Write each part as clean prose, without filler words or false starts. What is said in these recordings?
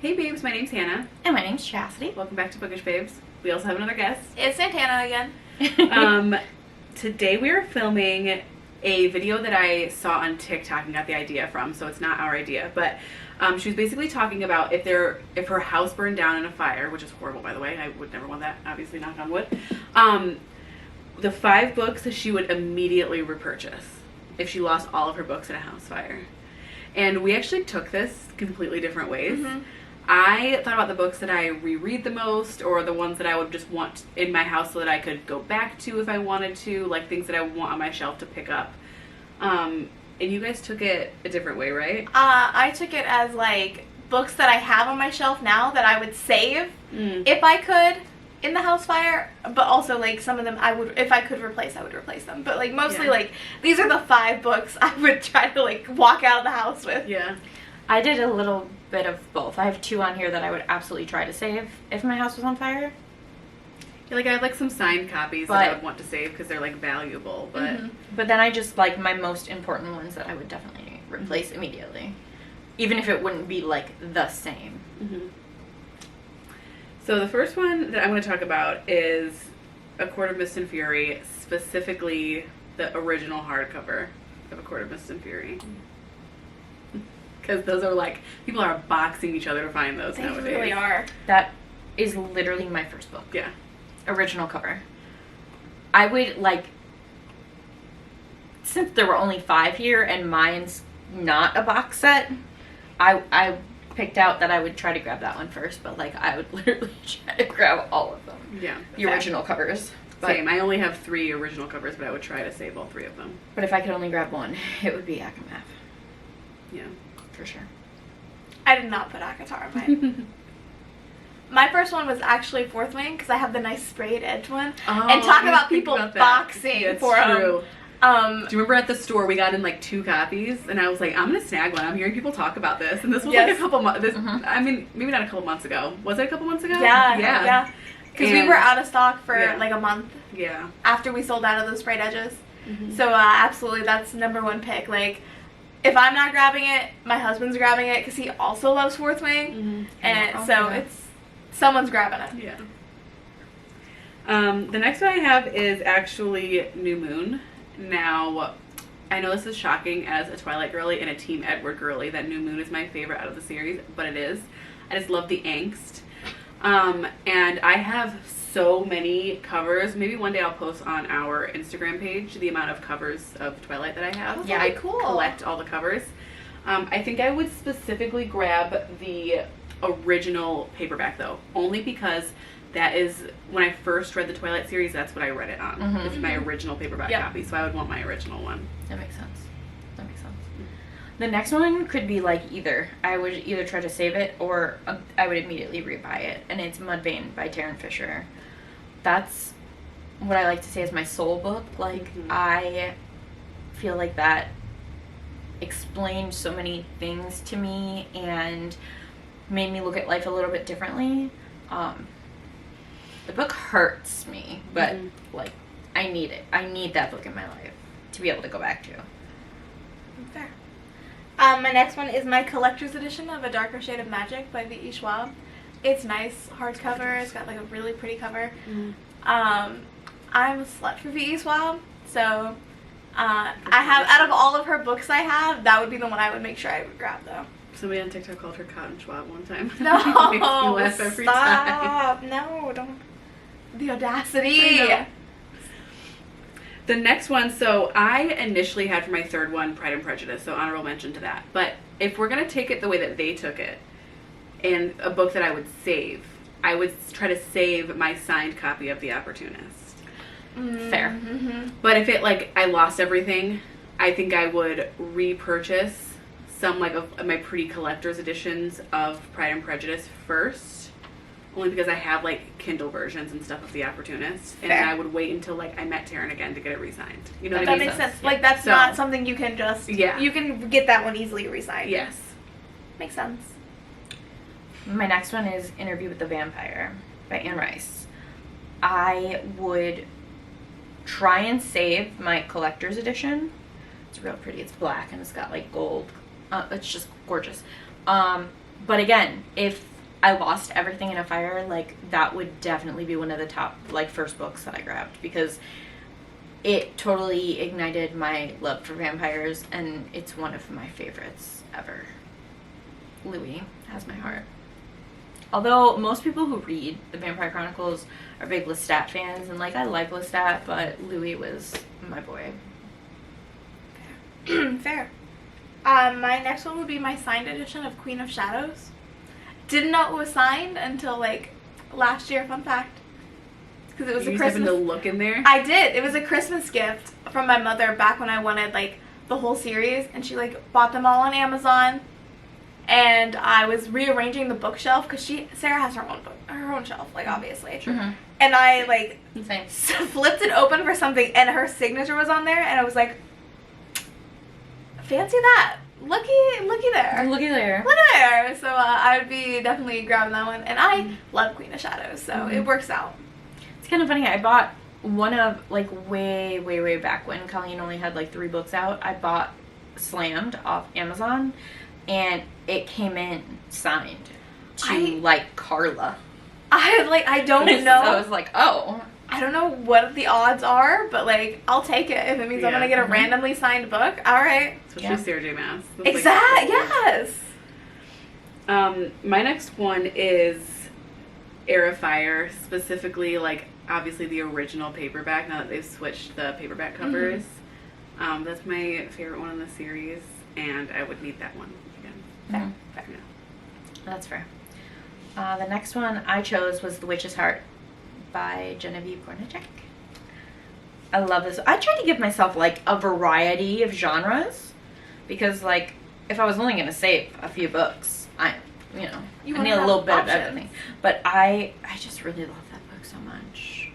Hey babes, my name's Hannah. And my name's Chasity. Welcome back to Bookish Babes. We also have another guest. It's Santana again. Today we are filming a video that I saw on TikTok and got the idea from, so it's not our idea, but she was basically talking about if her house burned down in a fire, which is horrible by the way, I would never want that, obviously, knock on wood, the 5 books that she would immediately repurchase if she lost all of her books in a house fire. And we actually took this completely different ways. Mm-hmm. I thought about the books that I reread the most, or the ones that I would just want in my house so that I could go back to if I wanted to, like things that I want on my shelf to pick up. And you guys took it a different way, right? I took it as like books that I have on my shelf now that I would save if I could in the house fire, but also like some of them I would, if I could replace, I would replace them. But like mostly like these are the 5 books I would try to like walk out of the house with. Yeah. I did a little bit of both. I have 2 on here that I would absolutely try to save if my house was on fire. Yeah, like I have like some signed copies that I would want to save because they're like valuable, but But then I just like my most important ones that I would definitely replace immediately, even if it wouldn't be like the same. So the first one that I'm going to talk about is A Court of Mist and Fury, specifically the original hardcover of A Court of Mist and Fury. Because those are like, people are boxing each other to find those They nowadays. really are. That is literally my first book. Yeah. Original cover. I would like, since there were only 5 here and mine's not a box set, I picked out that I would try to grab that one first, but like I would literally try to grab all of them. Yeah. The original covers. But, Same. I only have 3 original covers, but I would try to save all 3 of them. but if I could only grab one, it would be Akamath. Yeah. For sure. I did not put Akatar on mine. My first one was actually Fourth Wing because I have the nice sprayed edge one. Oh, and talk I about think people about that. boxing That's for true. them. Do you remember at the store we got in like 2 copies, and I was like, I'm gonna snag one. I'm hearing people talk about this, and this was like a couple months. I mean, maybe not a couple months ago. Was it a couple months ago? Yeah. Because we were out of stock for like a month. Yeah. After we sold out of those sprayed edges. So absolutely, that's #1 pick. Like, if I'm not grabbing it, my husband's grabbing it because he also loves Fourth Wing, and so it's someone's grabbing it. Yeah. The next one I have is actually New Moon. Now, I know this is shocking as a Twilight girly and a Team Edward girly that New Moon is my favorite out of the series, but it is. I just love the angst. And I have so many covers. Maybe one day I'll post on our Instagram page the amount of covers of Twilight that I have. Yeah, I cool. collect all the covers. I think I would specifically grab the original paperback though, only because that is, when I first read the Twilight series, that's what I read it on. It's my original paperback copy, so I would want my original one. That makes sense. That makes sense. The next one could be like either. I would either try to save it or I would immediately rebuy it. And it's Mudvayne by Taryn Fisher. That's what I like to say is my soul book. Like, I feel like that explained so many things to me and made me look at life a little bit differently. The book hurts me, but like I need it. I need that book in my life to be able to go back to. Fair. My next one is my collector's edition of A Darker Shade of Magic by V.E. Schwab. It's nice hardcover. It's got like a really pretty cover. I'm a slut for V.E. Schwab, so I have, out of all of her books I have, that would be the one I would make sure I would grab though. Somebody on TikTok called her Cotton Schwab one time. No, It makes me laugh every time. stop. No, don't. The audacity. The next one, so I initially had for my third one Pride and Prejudice, so honorable mention to that. But if we're going to take it the way that they took it, and a book that I would save, I would try to save my signed copy of The Opportunist. Fair. But if it, like, I lost everything, I think I would repurchase some, like, of my pretty collector's editions of Pride and Prejudice first. Only because I have, like, Kindle versions and stuff of The Opportunist. And then I would wait until, like, I met Taryn again to get it re-signed. You know what I mean? That makes sense. Like, that's not something you can just... You can get that one easily re-signed. Yes. Makes sense. My next one is Interview with the Vampire by Anne Rice. I would try and save my collector's edition. It's real pretty. It's black and it's got like gold. It's just gorgeous. But again, if I lost everything in a fire, like, that would definitely be one of the top, like, first books that I grabbed, because it totally ignited my love for vampires, and it's one of my favorites ever. Louis has my heart. Although most people who read the Vampire Chronicles are big Lestat fans, and, like, I like Lestat, but Louis was my boy. Fair. My next one would be my signed edition of Queen of Shadows. Didn't know it was signed until, like, last year, fun fact. Because it was a Christmas... to look in there? I did. It was a Christmas gift from my mother back when I wanted, like, the whole series. And she, like, bought them all on Amazon. And I was rearranging the bookshelf because Sarah has her own shelf, like, obviously. Mm-hmm. And I, like, Same. flipped it open for something, and her signature was on there, and I was like, fancy that. Looky there. Looky there. Look at there. So I would be definitely grabbing that one. And I love Queen of Shadows, so it works out. It's kind of funny. I bought one of, like, way, way, way back when Colleen only had, like, 3 books out. I bought Slammed off Amazon, and it came in signed to, like, Carla. I don't know. So I was like, oh. I don't know what the odds are, but, like, I'll take it if it means I'm going to get a randomly signed book. All right. Especially Sarah J. Maas. Exactly. Yes. My next one is Heir of Fire, specifically, like, obviously the original paperback, now that they've switched the paperback covers. That's my favorite one in the series, and I would need that one again. Fair. Yeah. That's fair. The next one I chose was The Witch's Heart by Genevieve Kornacek. I love this. I tried to give myself, like, a variety of genres, because, like, if I was only going to save a few books, I need a little bit of everything. But I just really love that book so much.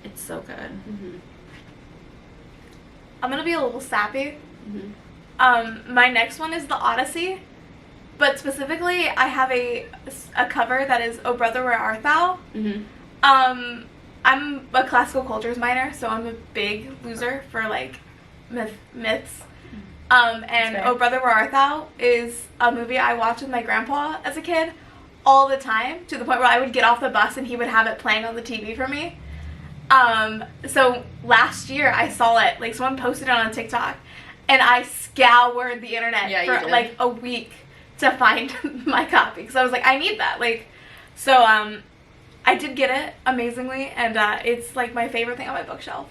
It's so good. I'm going to be a little sappy. My next one is The Odyssey. But specifically, I have a cover that is "Oh Brother, Where Art Thou?" I'm a classical cultures minor, so I'm a big loser for, like, myths. And "Oh Brother, Where Art Thou?" is a movie I watched with my grandpa as a kid all the time, to the point where I would get off the bus and he would have it playing on the TV for me. So last year I saw it, like, someone posted it on TikTok, and I scoured the internet for like a week to find my copy, because I was like, I need that. Like, so I did get it, amazingly, and it's, like, my favorite thing on my bookshelf,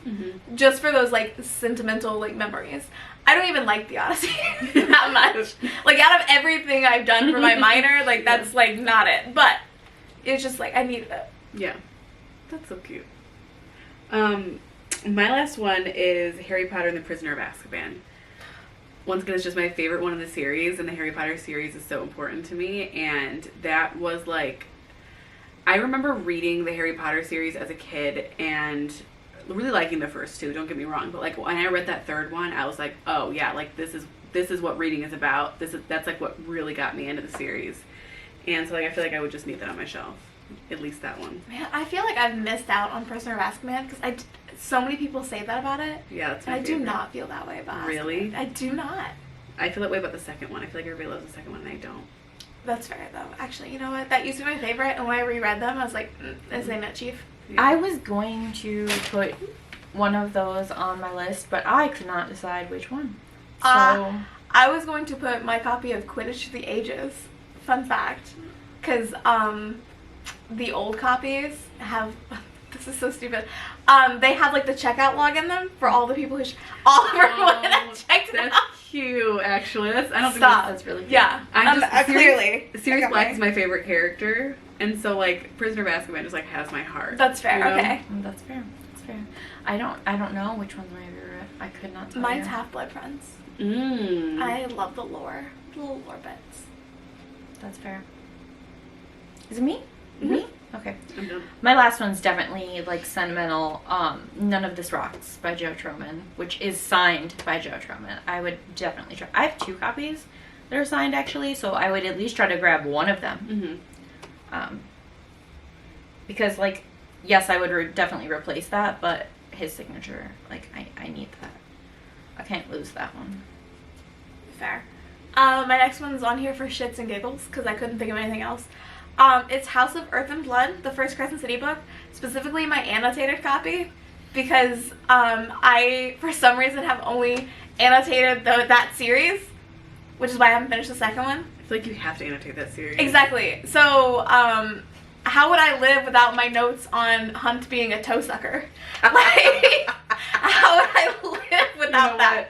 just for those, like, sentimental, like, memories. I don't even like The Odyssey that much. Like, out of everything I've done for my minor, like, that's, like, not it. But it's just, like, I needed it. Yeah. That's so cute. My last one is Harry Potter and the Prisoner of Azkaban. Once again, it's just my favorite one in the series, and the Harry Potter series is so important to me, and that was, like, I remember reading the Harry Potter series as a kid and really liking the first 2, don't get me wrong, but, like, when I read that 3rd one, I was like, oh yeah, like, this is what reading is about. That's like what really got me into the series. And so, like, I feel like I would just need that on my shelf. At least that one. Man, I feel like I've missed out on Prisoner of Azkaban, because so many people say that about it. Yeah, that's my favorite. I do not feel that way about it. Really? I do not. I feel that way about the second one. I feel like everybody loves the second one, and I don't. That's fair, though. Actually, you know what? That used to be my favorite, and when I reread them, I was like, is they not chief? Yeah. I was going to put one of those on my list, but I could not decide which one. So I was going to put my copy of Quidditch to the Ages. Fun fact. Because the old copies have... This is so stupid. They have, like, the checkout log in them for all the people who everyone that checked it out. That's cute, actually. I don't think that's really cute. Yeah. Clearly. Sirius Black is my favorite character, and so, like, Prisoner of Azkaban just, like, has my heart. That's fair. You know? Okay. That's fair. That's fair. I don't know which one's my favorite. I could not tell Mine's you. Half-Blood Prince. I love the lore. The little lore bits. That's fair. Is it me? Mm-hmm. Me? Okay. I'm done. My last one's definitely, like, sentimental. None of This Rocks by Joe Troman, which is signed by Joe Troman. I would definitely try. I have 2 copies that are signed, actually, so I would at least try to grab one of them. Because, like, yes, I would definitely replace that, but his signature, like, I need that. I can't lose that one. Fair. My next one's on here for shits and giggles, because I couldn't think of anything else. It's House of Earth and Blood, the first Crescent City book, specifically my annotated copy, because I, for some reason, have only annotated that series, which is why I haven't finished the second one. I feel like you have to annotate that series. Exactly. So, how would I live without my notes on Hunt being a toe sucker? Like, how would I live without that?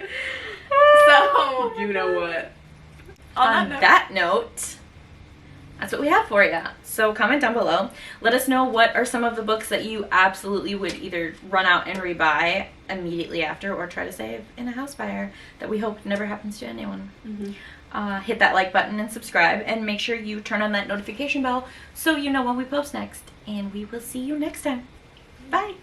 So, You know what? On that note, that's what we have for you. So comment down below. Let us know what are some of the books that you absolutely would either run out and rebuy immediately after or try to save in a house fire that we hope never happens to anyone. Hit that like button and subscribe, and make sure you turn on that notification bell so you know when we post next. And we will see you next time. Bye.